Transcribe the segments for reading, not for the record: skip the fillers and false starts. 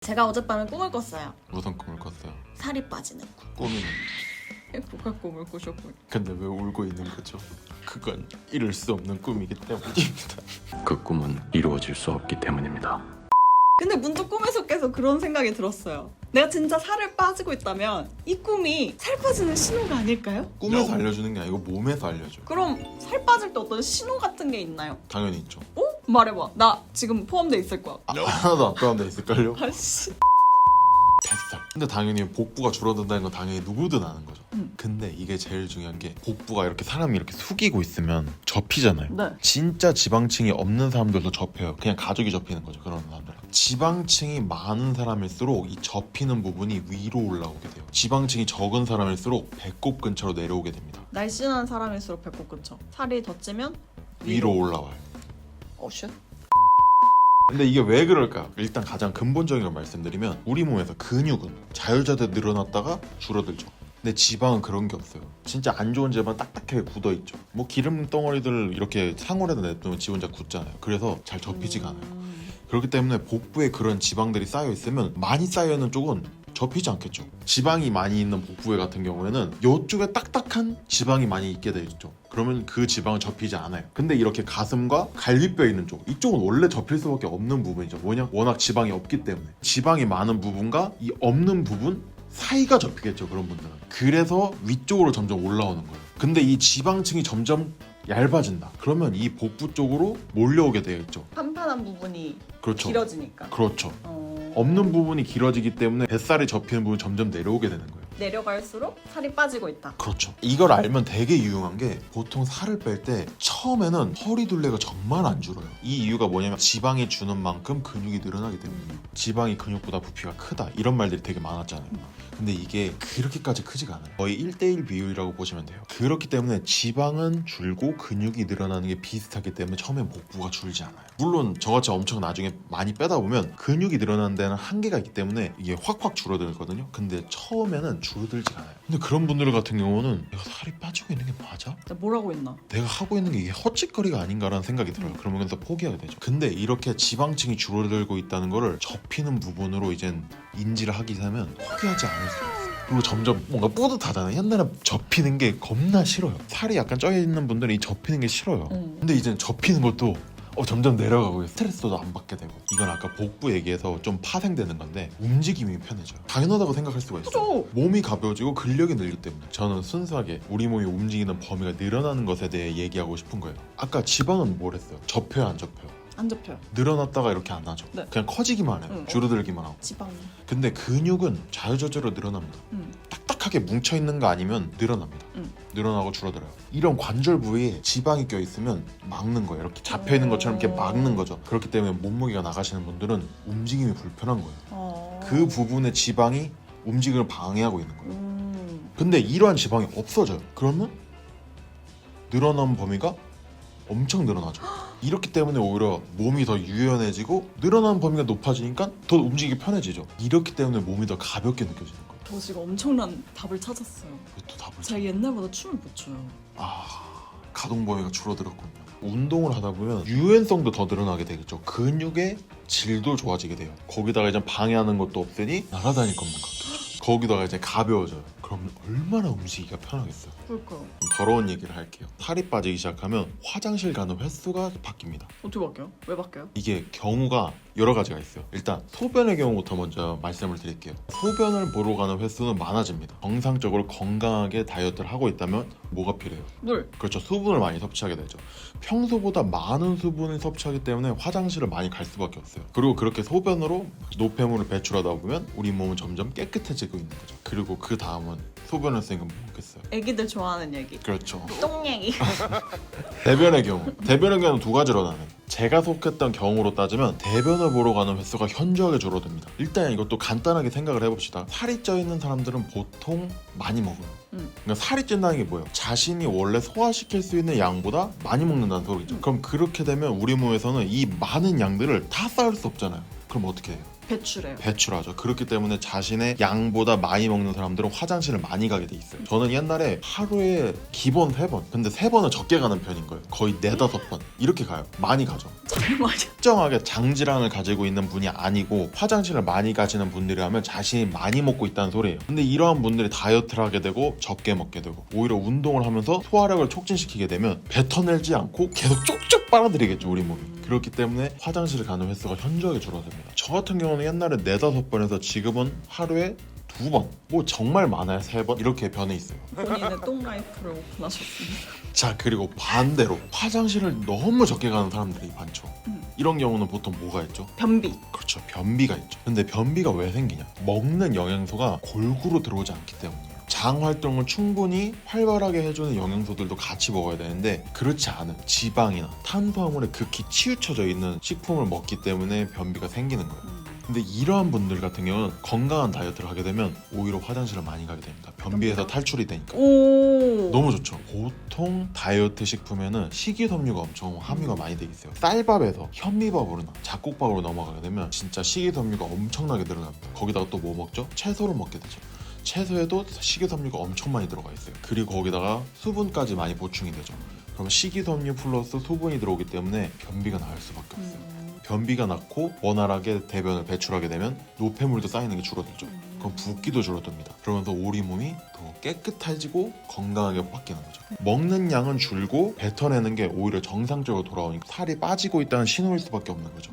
제가 어젯밤에 꿈을 꿨어요. 무슨 꿈을 꿨어요? 살이 빠지는 꿈. 꿈이는 행복한 꿈을 꾸셨군요. 근데 왜 울고 있는 거죠? 그건 이룰 수 없는 꿈이기 때문입니다. 그 꿈은 이루어질 수 없기 때문입니다. 근데 문득 꿈에서 계속 그런 생각이 들었어요. 내가 진짜 살을 빠지고 있다면 이 꿈이 살 빠지는 신호가 아닐까요? 꿈에서 알려주는 게 아니고 몸에서 알려줘. 그럼 살 빠질 때 어떤 신호 같은 게 있나요? 당연히 있죠. 어? 말해봐. 나 지금 포함돼 있을 거야. 하나도 안 포함돼 있을걸요? 아씨. 됐어. 근데 당연히 복부가 줄어든다는 건 당연히 누구든 아는 거죠. 음. 근데 이게 제일 중요한 게 복부가 이렇게 사람이 이렇게 숙이고 있으면 접히잖아요. 네. 진짜 지방층이 없는 사람들도 접혀요. 그냥 가죽이 접히는 거죠. 그런 사람들은. 지방층이 많은 사람일수록 이 접히는 부분이 위로 올라오게 돼요. 지방층이 적은 사람일수록 배꼽 근처로 내려오게 됩니다. 날씬한 사람일수록 배꼽 근처. 살이 더 찌면 위로 올라와요. 쉣. 근데 이게 왜 그럴까? 일단 가장 근본적인 걸 말씀드리면 우리 몸에서 근육은 자유자재 늘어났다가 줄어들죠. 근데 지방은 그런 게 없어요. 진짜 안 좋은 지방 딱딱하게 굳어있죠. 뭐 기름 덩어리들 이렇게 상온에다 냅두면 지 혼자 굳잖아요. 그래서 잘 접히지가 않아요. 그렇기 때문에 복부에 그런 지방들이 쌓여있으면 많이 쌓여있는 쪽은 접히지 않겠죠. 지방이 많이 있는 복부에 같은 경우에는 이쪽에 딱딱한 지방이 많이 있게 되죠. 그러면 그 지방은 접히지 않아요. 근데 이렇게 가슴과 갈비뼈 있는 쪽, 이쪽은 원래 접힐 수밖에 없는 부분이죠. 뭐냐? 워낙 지방이 없기 때문에. 지방이 많은 부분과 이 없는 부분 사이가 접히겠죠. 그런 분들은. 그래서 위쪽으로 점점 올라오는 거예요. 근데 이 지방층이 점점 얇아진다. 그러면 이 복부 쪽으로 몰려오게 되어 있죠. 판판한 부분이 그렇죠. 길어지니까. 그렇죠. 없는 부분이 길어지기 때문에 뱃살이 접히는 부분이 점점 내려오게 되는 거예요. 내려갈수록 살이 빠지고 있다. 그렇죠. 이걸 알면 되게 유용한 게 보통 살을 뺄 때 처음에는 허리 둘레가 정말 안 줄어요. 이 이유가 뭐냐면 지방이 주는 만큼 근육이 늘어나기 때문이에요. 지방이 근육보다 부피가 크다 이런 말들이 되게 많았잖아요. 근데 이게 그렇게까지 크지가 않아요. 거의 1대1 비율이라고 보시면 돼요. 그렇기 때문에 지방은 줄고 근육이 늘어나는 게 비슷하기 때문에 처음엔 복부가 줄지 않아요. 물론 저같이 엄청 나중에 많이 빼다 보면 근육이 늘어나는 데는 한계가 있기 때문에 이게 확확 줄어들거든요. 근데 처음에는 줄어들지 않아요. 근데 그런 분들 같은 경우는 내가 살이 빠지고 있는 게 맞아? 나 뭐라고 했나? 내가 하고 있는 게 이게 헛짓거리가 아닌가라는 생각이 들어요. 그러면서 포기하게 되죠. 근데 이렇게 지방층이 줄어들고 있다는 거를 접히는 부분으로 이젠 인지를 하기 시작하면 포기하지 않을 수 있어요. 그리고 점점 뭔가 뿌듯하잖아요. 옛날에 접히는 게 겁나 싫어요. 살이 약간 쪄 있는 분들은 이 접히는 게 싫어요. 근데 이젠 접히는 것도 점점 내려가고 스트레스도 안 받게 되고. 이건 아까 복부 얘기해서 좀 파생되는 건데 움직임이 편해져요. 당연하다고 생각할 수가 있어요. 그죠? 몸이 가벼워지고 근력이 늘기 때문에. 저는 순수하게 우리 몸이 움직이는 범위가 늘어나는 것에 대해 얘기하고 싶은 거예요. 아까 지방은 뭘 했어요? 접혀요, 안 접혀요? 안 접혀요. 늘어났다가 이렇게 안 하죠. 네. 그냥 커지기만 해요. 응. 줄어들기만 하고. 지방. 근데 근육은 자유자재로 늘어납니다. 딱딱하게 뭉쳐있는 거 아니면 늘어납니다. 늘어나고 줄어들어요. 이런 관절 부위에 지방이 껴있으면 막는 거예요. 이렇게 잡혀있는 것처럼 이렇게 막는 거죠. 그렇기 때문에 몸무게가 나가시는 분들은 움직임이 불편한 거예요. 그 부분의 지방이 움직임을 방해하고 있는 거예요. 근데 이러한 지방이 없어져요. 그러면 늘어난 범위가 엄청 늘어나죠. 이렇기 때문에 오히려 몸이 더 유연해지고 늘어난 범위가 높아지니까 더 움직이기 편해지죠. 이렇기 때문에 몸이 더 가볍게 느껴지는 거예요. 저 지금 엄청난 답을 찾았어요. 또 답을 제가 옛날보다 춤을 못 춰요. 가동 범위가 줄어들었군요. 운동을 하다 보면 유연성도 더 늘어나게 되겠죠. 근육의 질도 좋아지게 돼요. 거기다가 이제 방해하는 것도 없으니 날아다닐 것만 같아요. 거기다가 이제 가벼워져요. 그럼 얼마나 움직이기가 편하겠어요. 그럴까요? 좀 더러운 얘기를 할게요. 살이 빠지기 시작하면 화장실 가는 횟수가 바뀝니다. 어떻게 바뀌어요? 왜 바뀌어요? 이게 경우가 여러 가지가 있어요. 일단 소변의 경우부터 먼저 말씀을 드릴게요. 소변을 보러 가는 횟수는 많아집니다. 정상적으로 건강하게 다이어트를 하고 있다면 뭐가 필요해요? 물. 그렇죠. 수분을 많이 섭취하게 되죠. 평소보다 많은 수분을 섭취하기 때문에 화장실을 많이 갈 수밖에 없어요. 그리고 그렇게 소변으로 노폐물을 배출하다 보면 우리 몸은 점점 깨끗해지고 있는 거죠. 그리고 그 다음은 소변을 쓰니까 뭐겠어요? 애기들 좋아하는 얘기. 그렇죠. 똥 얘기. 대변의 경우는 두 가지로 나눠요. 제가 속했던 경우로 따지면 대변을 보러 가는 횟수가 현저하게 줄어듭니다. 일단 이것도 간단하게 생각을 해봅시다. 살이 쪄 있는 사람들은 보통 많이 먹어요. 그러니까 살이 찐다는 게 뭐예요? 자신이 원래 소화시킬 수 있는 양보다 많이 먹는다는 소리죠. 그럼 그렇게 되면 우리 몸에서는 이 많은 양들을 다 쌓을 수 없잖아요. 그럼 어떻게 해요? 배출해요. 배출하죠. 그렇기 때문에 자신의 양보다 많이 먹는 사람들은 화장실을 많이 가게 돼 있어요. 저는 옛날에 하루에 기본 3번, 근데 3번은 적게 가는 편인 거예요. 거의 4-5번 이렇게 가요. 많이 가죠. 정말 특정하게 장질환을 가지고 있는 분이 아니고 화장실을 많이 가시는 분들이라면 자신이 많이 먹고 있다는 소리예요. 근데 이러한 분들이 다이어트를 하게 되고 적게 먹게 되고 오히려 운동을 하면서 소화력을 촉진시키게 되면 뱉어내지 않고 계속 쪽쪽 빨아들이겠죠, 우리 몸이. 그렇기 때문에 화장실 가는 횟수가 현저하게 줄어듭니다. 저 같은 경우는 옛날에 4-5번에서 지금은 하루에 2번, 뭐 정말 많아야 3번 이렇게 변해 있어요. 본인의 똥 라이프를 오픈하셨습니다. 자, 그리고 반대로 화장실을 너무 적게 가는 사람들이 많죠. 이런 경우는 보통 뭐가 있죠? 변비. 그렇죠, 변비가 있죠. 근데 변비가 왜 생기냐? 먹는 영양소가 골고루 들어오지 않기 때문이에요. 장 활동을 충분히 활발하게 해주는 영양소들도 같이 먹어야 되는데 그렇지 않은 지방이나 탄수화물에 극히 치우쳐져 있는 식품을 먹기 때문에 변비가 생기는 거예요. 근데 이러한 분들 같은 경우는 건강한 다이어트를 하게 되면 오히려 화장실을 많이 가게 됩니다. 변비에서 탈출이 되니까. 오. 너무 좋죠. 보통 다이어트 식품에는 식이섬유가 엄청 함유가 많이 돼 있어요. 쌀밥에서 현미밥으로나 잡곡밥으로 넘어가게 되면 진짜 식이섬유가 엄청나게 늘어납니다. 거기다가 또 뭐 먹죠? 채소를 먹게 되죠. 채소에도 식이섬유가 엄청 많이 들어가 있어요. 그리고 거기다가 수분까지 많이 보충이 되죠. 그럼 식이섬유 플러스 수분이 들어오기 때문에 변비가 나을 수밖에 없어요. 변비가 낫고 원활하게 대변을 배출하게 되면 노폐물도 쌓이는 게 줄어들죠. 그럼 붓기도 줄어듭니다. 그러면서 우리 몸이 더 깨끗해지고 건강하게 바뀌는 거죠. 먹는 양은 줄고 뱉어내는 게 오히려 정상적으로 돌아오니까 살이 빠지고 있다는 신호일 수밖에 없는 거죠.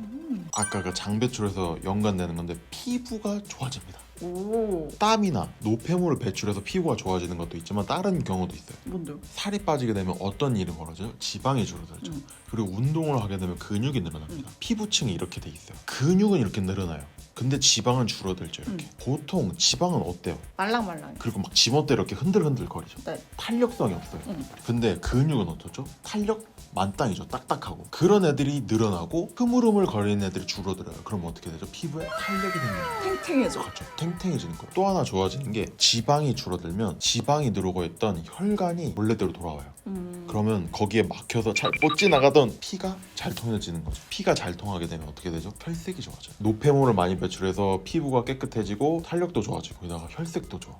아까 그 장 배출에서 연관되는 건데 피부가 좋아집니다. 오. 땀이나 노폐물을 배출해서 피부가 좋아지는 것도 있지만 다른 경우도 있어요. 뭔데요? 살이 빠지게 되면 어떤 일이 벌어져요? 지방이 줄어들죠. 그리고 운동을 하게 되면 근육이 늘어납니다. 피부층이 이렇게 돼 있어요. 근육은 이렇게 늘어나요. 근데 지방은 줄어들죠, 이렇게. 보통 지방은 어때요? 말랑말랑. 그리고 막 지멋대로 이렇게 흔들흔들 거리죠. 네. 탄력성이 없어요. 근데 근육은 어떻죠? 탄력 만땅이죠. 딱딱하고. 그런 애들이 늘어나고 흐물흐물 거리는 애들이 줄어들어요. 그럼 어떻게 되죠? 피부에 탄력이 생겨요. 탱탱해져. 그렇죠. 탱탱해지는 거예요. 또 하나 좋아지는 게 지방이 줄어들면 지방이 누르고 있던 혈관이 원래대로 돌아와요. 그러면 거기에 막혀서 잘 못 지나가던 피가 잘 통해지는 거죠. 피가 잘 통하게 되면 어떻게 되죠? 혈색이 좋아져요. 노폐물을 많이 배출해서 피부가 깨끗해지고 탄력도 좋아지고 게다가 혈색도 좋아.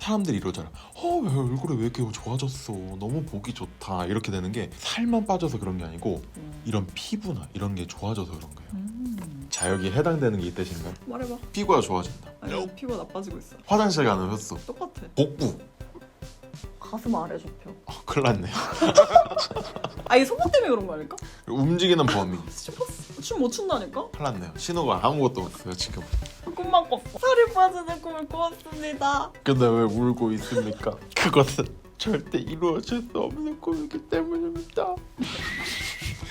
사람들이 이러잖아. 왜 얼굴에 왜 이렇게 좋아졌어? 너무 보기 좋다. 이렇게 되는 게 살만 빠져서 그런 게 아니고 이런 피부나 이런 게 좋아져서 그런 거예요. 자, 여기 해당되는 게 있으신가요? 말해봐. 피부가 좋아진다. 아니 피부가 나빠지고 있어. 화장실 가는 횟수. 똑같아. 복부. 가슴 아래 좁혀. 큰일 났네요. 이 속옷 때문에 그런 거 아닐까? 움직이는 범위. 춤 못 춘다니까? 큰일 났네요. 신호가 아무것도 없어요 지금. 꿈만 꿨어. 살이 빠지는 꿈을 꿨습니다. 근데 왜 울고 있습니까? 그것은 절대 이루어질 수 없는 꿈이기 때문입니다.